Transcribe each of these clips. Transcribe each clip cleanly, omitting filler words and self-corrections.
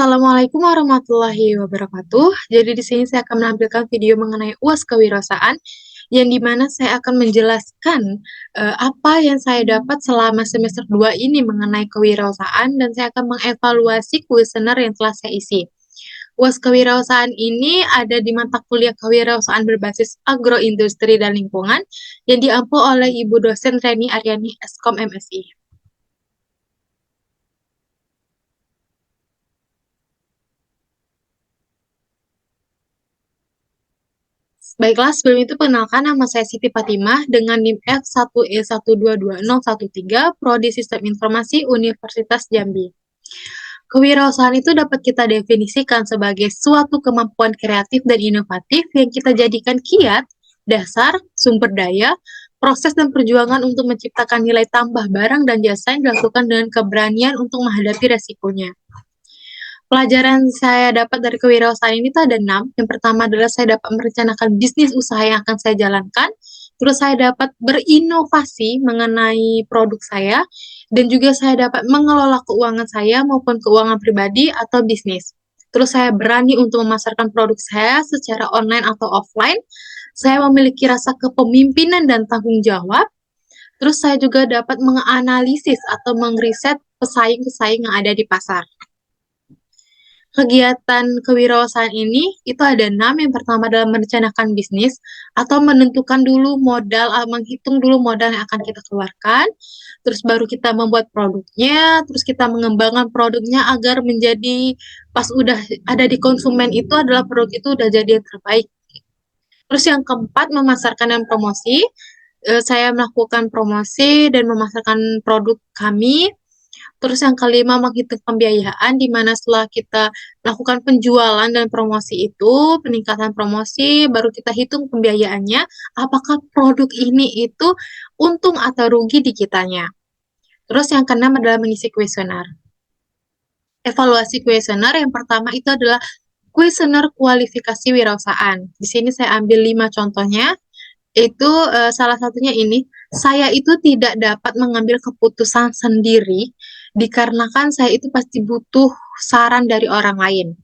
Assalamualaikum warahmatullahi wabarakatuh. Jadi di sini saya akan menampilkan video mengenai UAS kewirausahaan yang dimana saya akan menjelaskan apa yang saya dapat selama semester 2 ini mengenai kewirausahaan dan saya akan mengevaluasi kuesioner yang telah saya isi. UAS kewirausahaan ini ada di mata kuliah kewirausahaan berbasis agroindustri dan lingkungan yang diampu oleh Ibu dosen Reni Aryani Eskom MSI. Baiklah, sebelum itu perkenalkan nama saya Siti Fatimah dengan NIM F1E1222013, Prodi Sistem Informasi Universitas Jambi. Kewirausahaan itu dapat kita definisikan sebagai suatu kemampuan kreatif dan inovatif yang kita jadikan kiat, dasar, sumber daya, proses dan perjuangan untuk menciptakan nilai tambah barang dan jasa yang dilakukan dengan keberanian untuk menghadapi resikonya. Pelajaran saya dapat dari kewirausahaan ini tuh ada 6. Yang pertama adalah saya dapat merencanakan bisnis usaha yang akan saya jalankan. Terus saya dapat berinovasi mengenai produk saya. Dan juga saya dapat mengelola keuangan saya maupun keuangan pribadi atau bisnis. Terus saya berani untuk memasarkan produk saya secara online atau offline. Saya memiliki rasa kepemimpinan dan tanggung jawab. Terus saya juga dapat menganalisis atau mengriset pesaing-pesaing yang ada di pasar. Kegiatan kewirausahaan ini itu ada 6. Yang pertama adalah merencanakan bisnis atau menentukan dulu modal, menghitung dulu modal yang akan kita keluarkan. Terus baru kita membuat produknya, terus kita mengembangkan produknya agar menjadi pas udah ada di konsumen itu adalah produk itu udah jadi yang terbaik. Terus yang keempat, memasarkan dan promosi. Saya melakukan promosi dan memasarkan produk kami. Terus yang kelima, menghitung pembiayaan, di mana setelah kita melakukan penjualan dan promosi itu, peningkatan promosi, baru kita hitung pembiayaannya, apakah produk ini itu untung atau rugi di kitanya. Terus yang keenam adalah mengisi kuesioner. Evaluasi kuesioner yang pertama itu adalah kuesioner kualifikasi wirausahaan. Di sini saya ambil 5 contohnya. Itu salah satunya ini, saya itu tidak dapat mengambil keputusan sendiri dikarenakan saya itu pasti butuh saran dari orang lain.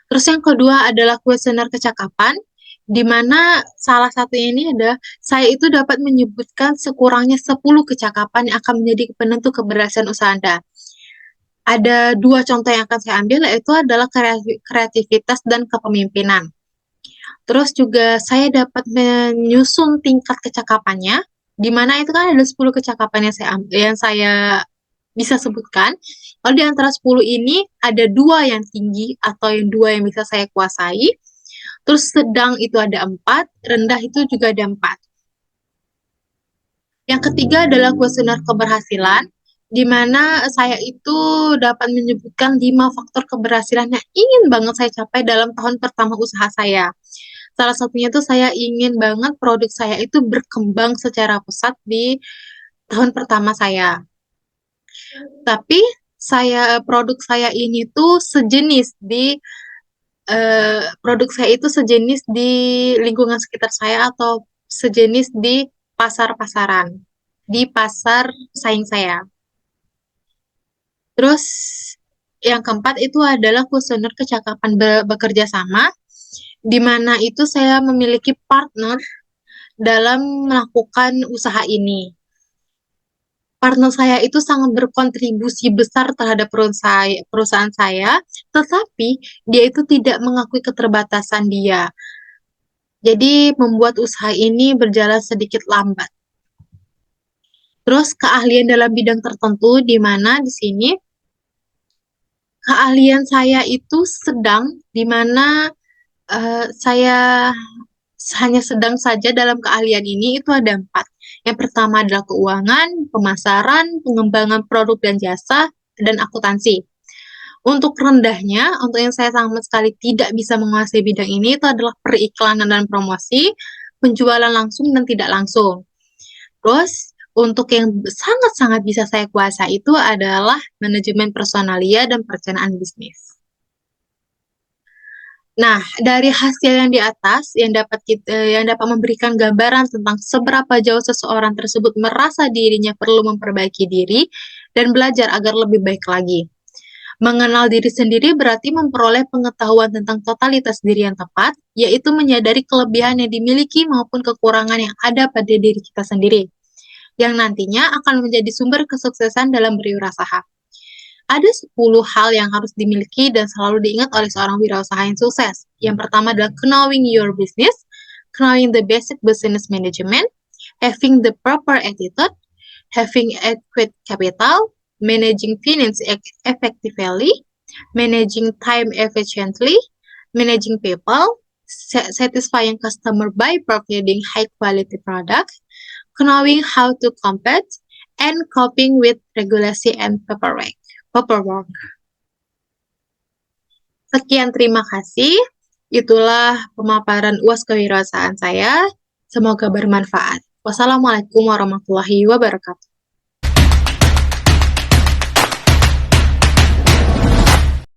Terus yang kedua adalah kuesioner kecakapan, di mana salah satunya ini adalah saya itu dapat menyebutkan sekurangnya 10 kecakapan yang akan menjadi penentu keberhasilan usaha Anda. Ada 2 contoh yang akan saya ambil, yaitu adalah kreativitas dan kepemimpinan. Terus juga saya dapat menyusun tingkat kecakapannya, di mana itu kan ada 10 kecakapan yang saya bisa sebutkan. Kalau di antara 10 ini ada 2 yang tinggi atau yang 2 yang bisa saya kuasai. Terus sedang itu ada 4, rendah itu juga ada 4. Yang ketiga adalah kuesioner keberhasilan, di mana saya itu dapat menyebutkan 5 faktor keberhasilan yang ingin banget saya capai dalam tahun pertama usaha saya. Salah satunya itu saya ingin banget produk saya itu berkembang secara pesat di tahun pertama saya. Tapi produk saya ini tuh sejenis di produk saya itu sejenis di lingkungan sekitar saya atau sejenis di pasar-pasaran, di pasar saing saya. Terus yang keempat itu adalah kuesioner kecakapan bekerja sama, di mana itu saya memiliki partner dalam melakukan usaha ini. Partner saya itu sangat berkontribusi besar terhadap perusahaan saya, tetapi dia itu tidak mengakui keterbatasan dia. Jadi membuat usaha ini berjalan sedikit lambat. Terus keahlian dalam bidang tertentu, di mana di sini keahlian saya itu sedang, di mana saya hanya sedang saja dalam keahlian ini, itu ada 4. Yang pertama adalah keuangan, pemasaran, pengembangan produk dan jasa, dan akuntansi. Untuk rendahnya, untuk yang saya sama sekali tidak bisa menguasai bidang ini, itu adalah periklanan dan promosi, penjualan langsung dan tidak langsung. Terus, untuk yang sangat-sangat bisa saya kuasai itu adalah manajemen personalia dan perencanaan bisnis. Nah, dari hasil yang di atas yang dapat memberikan gambaran tentang seberapa jauh seseorang tersebut merasa dirinya perlu memperbaiki diri dan belajar agar lebih baik lagi. Mengenal diri sendiri berarti memperoleh pengetahuan tentang totalitas diri yang tepat, yaitu menyadari kelebihan yang dimiliki maupun kekurangan yang ada pada diri kita sendiri, yang nantinya akan menjadi sumber kesuksesan dalam berwirausaha. Ada 10 hal yang harus dimiliki dan selalu diingat oleh seorang wirausaha yang sukses. Yang pertama adalah knowing your business, knowing the basic business management, having the proper attitude, having adequate capital, managing finance effectively, managing time efficiently, managing people, satisfying customer by providing high quality product, knowing how to compete, and coping with regulation and paperwork. Sekian, terima kasih. Itulah pemaparan UAS kewirausahaan saya. Semoga bermanfaat. Wassalamualaikum warahmatullahi wabarakatuh.